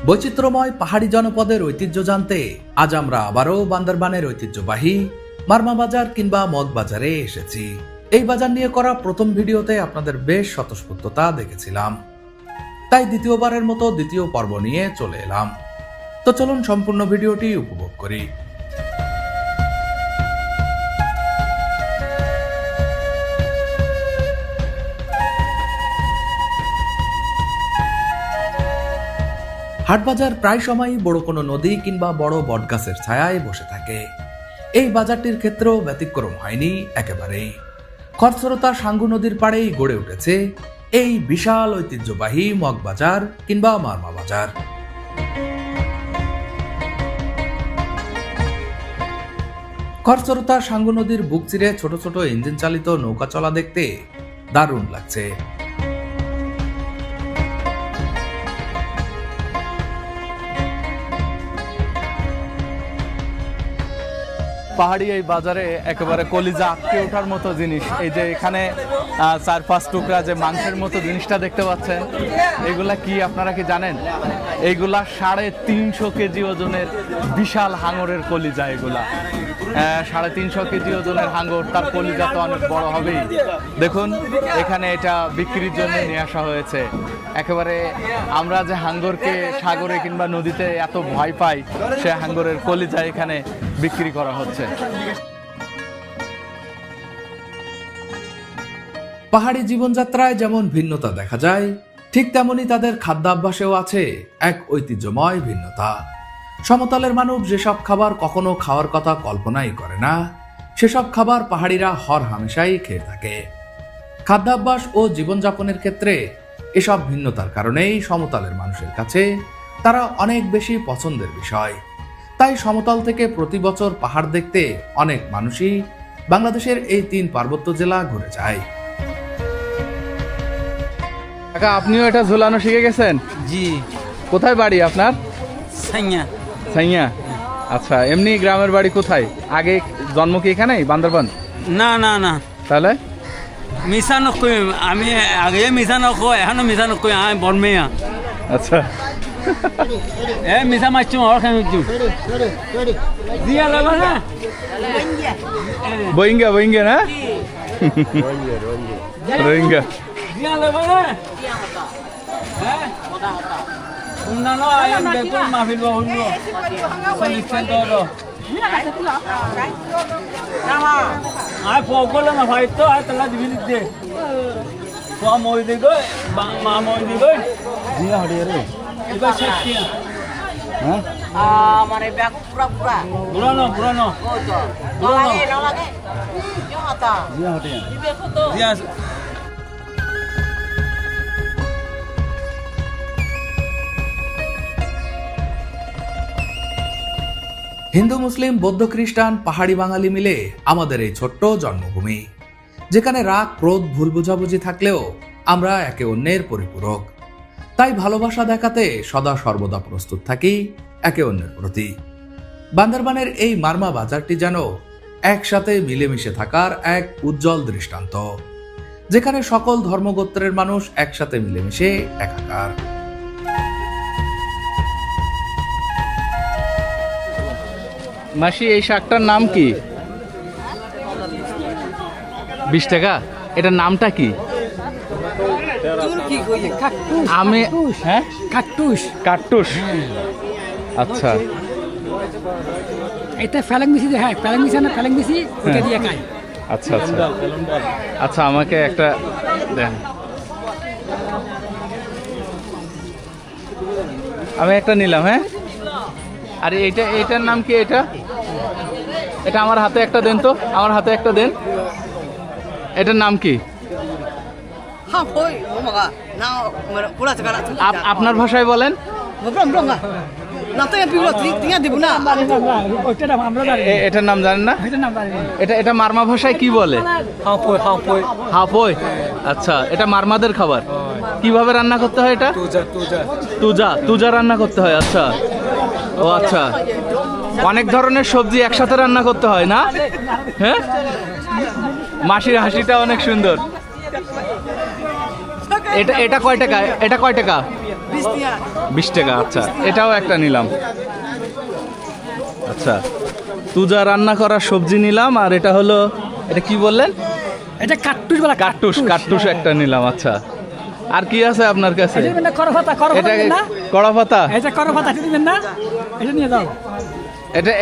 বৈচিত্র্যময় পাহাড়ি জনপদের ঐতিহ্য জানতে আজ আমরা আবারও বান্দরবানের ঐতিহ্যবাহী মারমা বাজার কিংবা মগবাজারে এসেছি। এই বাজার নিয়ে করা প্রথম ভিডিওতে আপনাদের বেশ স্বতঃস্ফূর্ততা দেখেছিলাম, তাই দ্বিতীয়বারের মতো দ্বিতীয় পর্ব নিয়ে চলে এলাম। তো চলুন সম্পূর্ণ ভিডিওটি উপভোগ করি। হাটবাজার প্রায় সময়ই বড় কোনো নদী কিংবা বড় বটগাছের ছায়ায় বসে থাকে। এই বাজারটির ক্ষেত্রেও ব্যতিক্রম হয়নি একেবারেই। খরস্রোতা সাঙ্গু নদীর পাড়েই গড়ে উঠেছে এই বিশাল ঐতিহ্যবাহী মগবাজার কিংবা মারমা বাজার। খরস্রোতা সাঙ্গু নদীর বুক চিরে ছোট ছোট ইঞ্জিন চালিত নৌকা চলা দেখতে দারুণ লাগছে। পাহাড়ি এই বাজারে একেবারে কলিজা আটকে ওঠার মতো জিনিস। এই যে এখানে 4-5 টুকরা যে মাংসের মতো জিনিসটা দেখতে পাচ্ছেন, এগুলা কি আপনারা কি জানেন? এইগুলা 350 কেজি ওজনের বিশাল হাঙরের কলিজা। এগুলা 350 কেজি ওজনের হাঙর, তার কলিজা তো অনেক বড় হবেই। দেখুন এখানে এটা বিক্রির জন্য নিয়ে আসা হয়েছে। একেবারে আমরা যে হাঙ্গরকে সাগরে কিংবা নদীতে এত ভয় পাই, সে হাঙ্গরের কলিজা এখানে বিক্রি করা হচ্ছে। পাহাড়ি জীবনযাত্রায় যেমন ভিন্নতা দেখা যায়, ঠিক তেমনি তাদের খাদ্যাভ্যাসেও আছে এক ঐতিহ্যময় ভিন্নতা। সমতলের মানুষ যেসব খাবার কখনো খাওয়ার কথা কল্পনাই করে না, সেসব খাবার পাহাড়িরা হর হামেশাই খেয়ে থাকে। খাদ্যাভ্যাস ও জীবনযাপনের ক্ষেত্রে এসব ভিন্নতার কারণেই সমতলের মানুষের কাছে তারা অনেক বেশি পছন্দের বিষয়। তাই সমতল থেকে প্রতি বছর পাহাড় দেখতে অনেক মানুষই বাংলাদেশের এই 3 পার্বত্য জেলা ঘুরে যায়। কাকা, আপনিও এটা ঝুলানো শিখে গেছেন? জি। কোথায় বাড়ি আপনার? সাইয়া। সাইয়া। আচ্ছা, এমনি গ্রামের বাড়ি কোথায়? আগে জন্ম কি এখানেই বান্দরবান? না না না, তাহলে মিশা নকই। আমি আগে মিশা নকই, এখনো মিশা নকই। আমি বর্মেয়া। আচ্ছা, মিশা মারছু আর খাই মারছু দিয়া লাগা না। বইঙ্গা বইঙ্গা না, রোহিঙ্গা দিয়া লাগা না। হ্যাঁ উন্নানো আয়াম দেখুন মাহফিল বাহুল্য সলিকশন তো আয় ফকলে না ভাই, তো আয় তালা দিবি দে তো মই দে গো মা মই দে গো দিয়া হড়িয়ে রে এবার শেষিয়া। হ্যাঁ মানে ব্যাগ পুরা পুরা পুরানো পুরানো লাগে না লাগে কেউ আতা দিয়া হড়িয়ে দিবে কত দিয়া। হিন্দু, মুসলিম, বৌদ্ধ, খ্রিস্টান, পাহাড়ি বাঙালি মিলে আমাদের এই ছোট্ট জন্মভূমি, যেখানে রাগ, ক্রোধ, ভুল বোঝাবুঝি থাকলেও আমরা একে অন্যের পরিপূরক। তাই ভালোবাসা দেখাতে সদা সর্বদা প্রস্তুত থাকি একে অন্যের প্রতি। বান্দরবানের এই মারমা বাজারটি যেন একসাথে মিলেমিশে থাকার এক উজ্জ্বল দৃষ্টান্ত, যেখানে সকল ধর্মগোত্রের মানুষ একসাথে মিলেমিশে একাকার। মাসি, এই শাকটার নাম কি? 20 টাকা। এটার নামটা কি? আমি হ্যাঁ কাটুস কাট্টুস। আচ্ছা, এটা ফেলেং মিশি দে, হ্যাঁ ফেলেং মিশি না, ফেলেং মিশি ওটা দিয়ে খাই। আচ্ছা আচ্ছা আচ্ছা, আমাকে একটা দেন। আমি একটা নিলাম। হ্যাঁ, আরে এইটার নাম কি? এটা আমার হাতে একটা দেন তো, আমার হাতে একটা দেন। এটার নাম কি? হ্যাঁ কই ও মাগা না পুরা জায়গা আপনার ভাষায় বলেন। বললাম বললাম না তো আমি বিরত দিয়া দেব না। ওইটা আমরা জানি, এটার নাম জানেন না? ওইটার নাম জানি। এটা মারমা ভাষায় কি বলে? হাপই হাপই হাপই। আচ্ছা, এটা মারমাদের খাবার। কিভাবে রান্না করতে হয় এটা? তুজা রান্না করতে হয়। আচ্ছা, ও আচ্ছা, অনেক ধরনের সবজি একসাথে রান্না করতে হয় না? হ্যাঁ, মাসির হাসিটা অনেক সুন্দর। এটা কয় টাকা? এটা কয় টাকা? 20 টাকা। আচ্ছা, এটাও একটা নিলাম। আচ্ছা, তুজা রান্না করা সবজি নিলাম, আর এটা হলো, এটা কি বললেন? এটা কাট্টুস বলা, কাট্টুস, কাট্টুস একটা নিলাম। আচ্ছা, আর কি আছে আপনার কাছে? এটা দিবেন না, করফাতা, করফাতা এটা দিবেন না? কড়া পাতা, এটা করফাতা এটা দিবেন না? এটা নিয়ে যাও।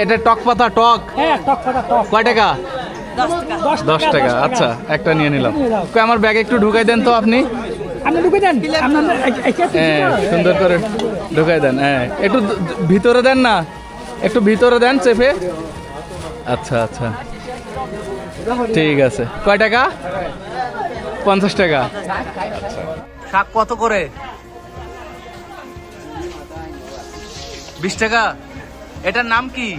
এটা টক পাতা, টক হ্যাঁ, টক পাতা, টক। কয় টাকা? 10 টাকা। 10 টাকা। আচ্ছা, একটা নিয়ে নিলাম। কই, আমার ব্যাগে একটু ঢুকাই দেন তো আপনি। আপনি ঢুকে দেন, আপনার হ্যাঁ, সুন্দর করে ঢুকাই দেন। হ্যাঁ, একটু ভিতরে দেন না, একটু ভিতরে দেন চেপে। আচ্ছা আচ্ছা, ঠিক আছে। কয় টাকা? 50 টাকা। শাক কত করে? 20 টাকা। এটার নাম কি?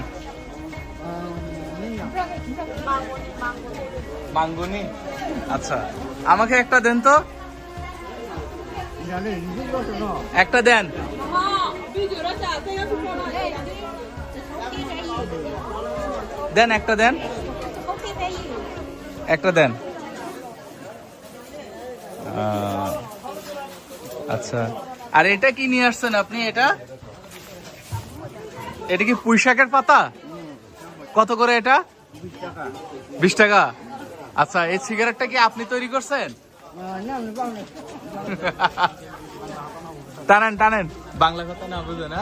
মাঙ্গুনি। আচ্ছা, আমাকে একটা দেন তো, একটা দেন। দেন, একটা দেন, একটা দেন। আচ্ছা, আর এটা কি নিয়ে আসছেন আপনি? এটা কি পুঁই শাকের পাতা? কত করে এটা? 20 টাকা। আচ্ছা, এই সিগারেটটা কি আপনি তৈরি করছেন? টানেন টানেন, বাংলা কথা না বুঝে না।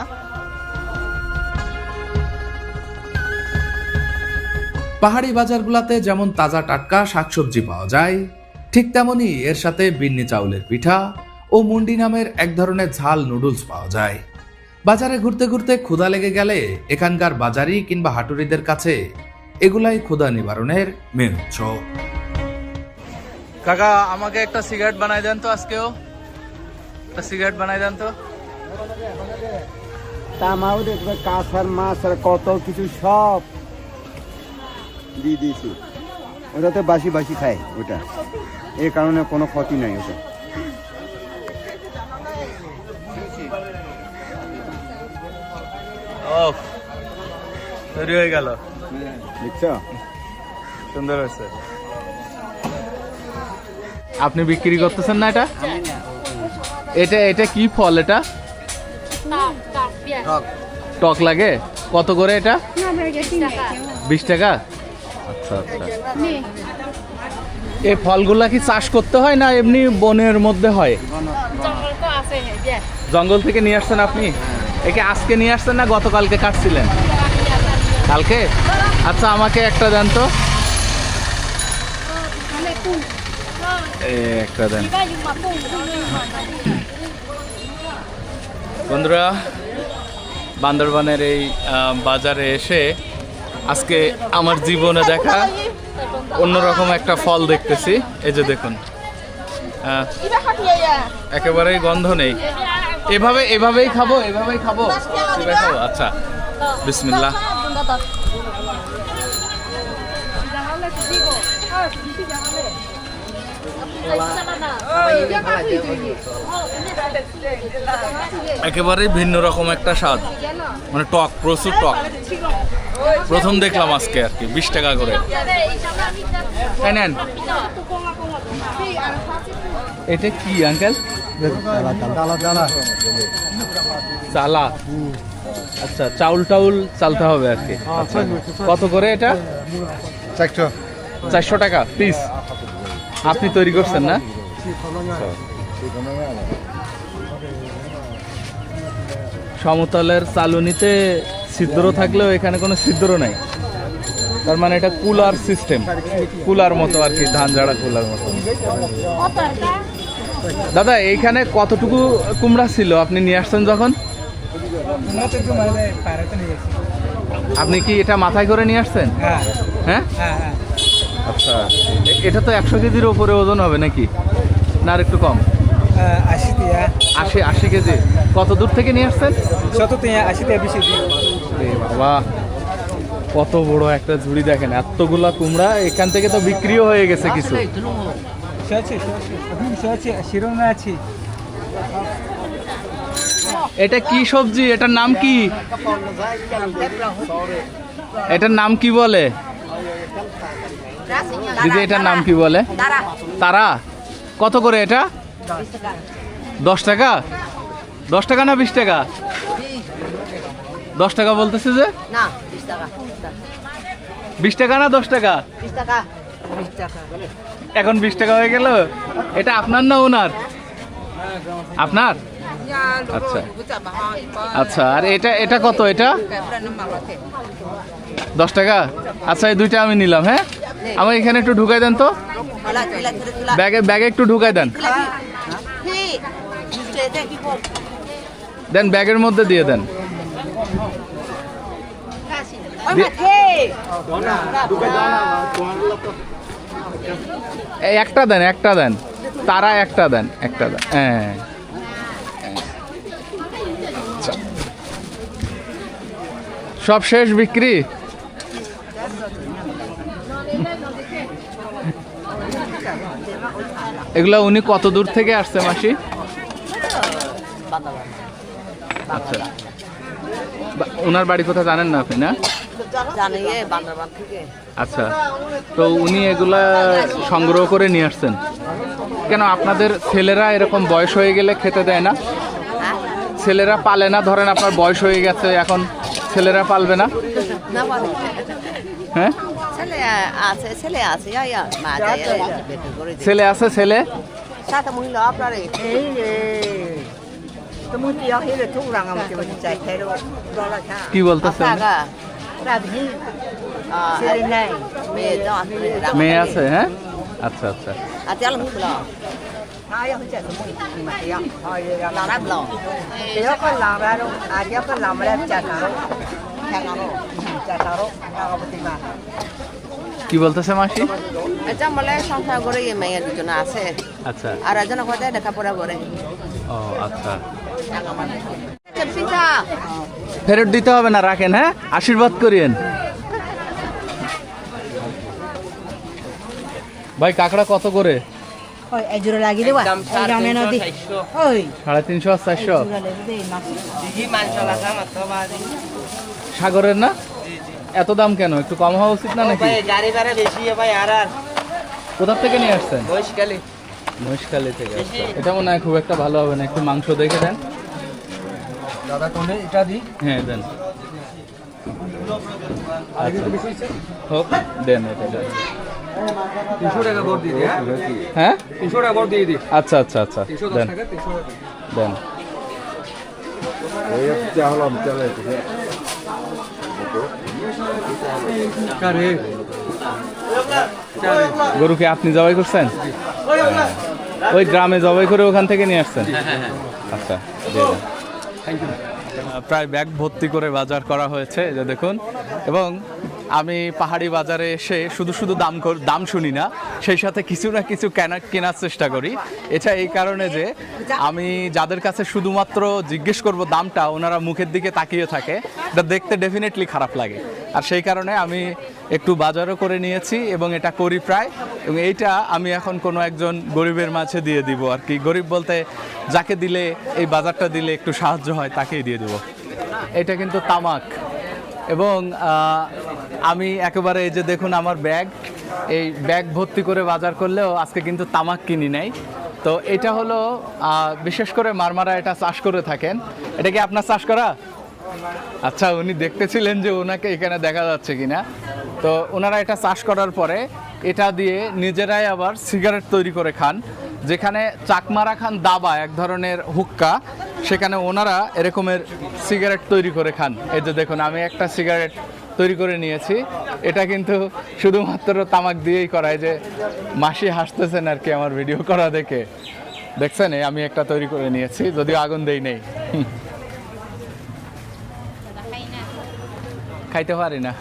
পাহাড়ি বাজারগুলোতে যেমন তাজা টাটকা শাকসবজি পাওয়া যায়, ঠিক তেমনি এর সাথে বিন্নি চাউলের পিঠা ও মুন্ডি নামের এক ধরনের ঝাল নুডলস পাওয়া যায়। বাজারে ঘুরতে ঘুরতে ক্ষুধা লেগে গেলে এখানকার বাজারি কিংবা হাটুরিদের কাছে এগুলাই ক্ষুধা নিবারণের মেন উৎস। কাকা, আমাকে একটা সিগারেট বানাই দেন তো, আজকেও একটা সিগারেট বানাই দেন তো। তামাও দেখবে, কাঁচার মাছ আর কত কিছু সব দিয়ে দিয়েছি। ওটা তো বাসি বাসি খায়, ওটা এই কারণে কোনো ক্ষতি নাই ওটা। ও, তৈরি হয়ে গেল, দেখছো? সুন্দর হয়েছে। আপনি বিক্রি করতেছেন না এটা? এটা কি ফল? এটা টক লাগে। কত করে এটা? 20 টাকা। আচ্ছা আচ্ছা, এই ফলগুলা কি চাষ করতে হয় না এমনি বনের মধ্যে হয়? জঙ্গল থেকে নিয়ে আসছেন আপনি? একে আজকে নিয়ে আসছেন না গতকালকে কাটছিলেন? কালকে। আচ্ছা, আমাকে একটা দেন তো, একটা দেন। বন্ধুরা, বান্দরবানের এই বাজারে এসে আজকে আমার জীবনে দেখা অন্যরকম একটা ফল দেখতেছি। এই যে দেখুন, একেবারেই গন্ধ নেই। এভাবেই খাবো, এভাবেই খাবো। আচ্ছা, বিসমিল্লাহ। একেবারেই ভিন্ন রকম একটা স্বাদ, মানে টক, প্রচুর টক। প্রথম দেখলাম আজকে আর কি। 20 টাকা করে। নেন। এটা কি আঙ্কেল? চালা। আচ্ছা, চাউল চালতে হবে আর কি। আচ্ছা, কত করে এটা? 400 টাকা পিস। আপনি তৈরি করছেন না? সমতলের চালুনিতে ছিদ্র থাকলেও এখানে কোনো ছিদ্র নাই, তার মানে এটা কুলার সিস্টেম, কুলার মতো আর কি, ধান ঝাড়া কুলার মতো। দাদা, এইখানে কতটুকু কুমড়া ছিল আপনি নিয়ে আসছেন যখন? আপনি কি এটা মাথায় করে নিয়ে আসছেন? হ্যাঁ। আচ্ছা, এটা তো 100 কেজির উপরে ওজন হবে নাকি, না আর একটু কম? 80 কেজি। কত দূর থেকে নিয়ে আসছেন? বাবা, কত বড় একটা ঝুড়ি! দেখেন, এতগুলা কুমড়া। এখান থেকে তো বিক্রিও হয়ে গেছে কিছু। এটা কি সবজি? এটার নাম কি? এটার নাম কি বলে দিদি? এটার নাম কি বলে? তারা। কত করে এটা? 10 টাকা। 10 টাকা না 20 টাকা? 10 টাকা বলতেছে যে? না 20 টাকা 20 টাকা না 10 টাকা? 20 টাকা 20 টাকা এখন 20 টাকা হয়ে গেল। এটা আপনার না ওনার? আপনার? আচ্ছা আচ্ছা, আর এটা কত? এটা 10 টাকা। আচ্ছা, এই দুইটা আমি নিলাম। হ্যাঁ, আমার এখানে একটু ঢুকাই দেন তো, ব্যাগে একটু ঢুকাই দেন। দেন, ব্যাগের মধ্যে দিয়ে দেন। এই একটা দেন, তারা একটা দেন। হ্যাঁ, আচ্ছা। সব শেষ বিক্রি? এগুলা উনি কত দূর থেকে আসছে মাসি? আচ্ছা, ওনার বাড়ি কোথায় জানেন না আপনি? না জানি, বান্দরবান থেকে। আচ্ছা, তো উনি এগুলা সংগ্রহ করে নিয়ে আসছেন কেন? আপনাদের ছেলেরা এরকম বয়স হয়ে গেলে খেতে দেয় না? ছেলেরা পালে না? ধরেন আপনার বয়স হয়ে গেছে, এখন ছেলেরা পালবে না? হ্যাঁ, ছেলে আছে মা যায় বেটি করে দিই। ছেলে আছে? ছেলে সাথে মহিলা আপনারে এই রে তুমি কি আহে তুরাং আমাকে বলি চাই খেলো ডলা খা কি বলতেছেন? টাকা রাধি ছেলে নাই, মেয়ে তো আছে। মেয়ে আছে? হ্যাঁ, আচ্ছা আচ্ছা। আতে আলম হলো আয় হচ্ছে তুমি মাতিয়া আয় লারাব লো এও কো লারারো আজ কো লামরা চাটারো খেলারো চাটারো আগবতি মা। কি বলতেছে মাসি? আচ্ছা, বলে সংসার করে মেয়ে দুজন আছে। আচ্ছা, আর একজন কোথায় লেখাপড়া করে। ও আচ্ছা। পিঠা ফেরত দিতে হবে না, রাখেন। হ্যাঁ, আশীর্বাদ করিয়েন। ভাই, কাঁকড়া কত করে? ওই এই জোড়া লাগি দেবা এই জানে না দি ওই 350 আর 400? জোড়া লেগে দে মাছ দিঘি মাছ লাগা মাত্র বাদি সাগরের না? এত দাম কেন? একটু কম হওয়া উচিত না নাকি? ভাই গাড়ি ভাড়া বেশি ভাই। আর কোথা থেকে নিয়ে আসছেন? মহিষকালী থেকে। আচ্ছা, এটা মনে হয় খুব একটা ভালো হবে না, একটু মাংস দেখে দেন দাদা কোনে এটা দি হ্যাঁ, দেন। আচ্ছা, হোক, দেন এটা দেন। 300 টাকা করে দিয়ে দিই। হ্যাঁ, 300 টাকা করে দিয়ে দিই। আচ্ছা আচ্ছা আচ্ছা, 310 দেন টাকা 300 দেন। কারে গরুকে আপনি জবাই করছেন? ওই গ্রামে জবাই করে ওখান থেকে নিয়ে আসছেন? আচ্ছা, দিয়ে দেন। প্রায় ব্যাগ ভর্তি করে বাজার করা হয়েছে, এই যে দেখুন। এবং আমি পাহাড়ি বাজারে এসে শুধু দাম শুনি না, সেই সাথে কিছু না কিছু কেনার চেষ্টা করি। এটা এই কারণে যে আমি যাদের কাছে শুধুমাত্র জিজ্ঞেস করব দামটা, ওনারা মুখের দিকে তাকিয়ে থাকে, এটা দেখতে ডেফিনেটলি খারাপ লাগে। আর সেই কারণে আমি একটু বাজারও করে নিয়েছি এবং এটা করি প্রায়। এবং এইটা আমি এখন কোনো একজন গরিবের মাঝে দিয়ে দিব আর কি। গরিব বলতে যাকে দিলে, এই বাজারটা দিলে একটু সাহায্য হয়, তাকেই দিয়ে দেব। এটা কিন্তু তামাক। এবং আমি একেবারে, এই যে দেখুন আমার ব্যাগ, এই ব্যাগ ভর্তি করে বাজার করলেও আজকে কিন্তু তামাক কিনি নাই। তো এটা হলো বিশেষ করে মারমারা এটা চাষ করে থাকেন। এটা কি আপনার চাষ করা? আচ্ছা, উনি দেখতেছিলেন যে ওনাকে এখানে দেখা যাচ্ছে কিনা। তো ওনারা এটা চাষ করার পরে এটা দিয়ে নিজেরাই আবার সিগারেট তৈরি করে খান। যেখানে চাকমারা খান দাবা, এক ধরনের হুক্কা, সেখানে ওনারা এরকমের সিগারেট তৈরি করে খান। এই যে দেখুন, আমি একটা সিগারেট তৈরি করে নিয়েছি। এটা কিন্তু শুধুমাত্র তামাক দিয়েই করায়। যে মাসি হাসতেছেন আর কি আমার ভিডিও করা দেখে, দেখছেন? আমি একটা তৈরি করে নিয়েছি, যদিও আগুন দেই নেই। খাইতে পারি না।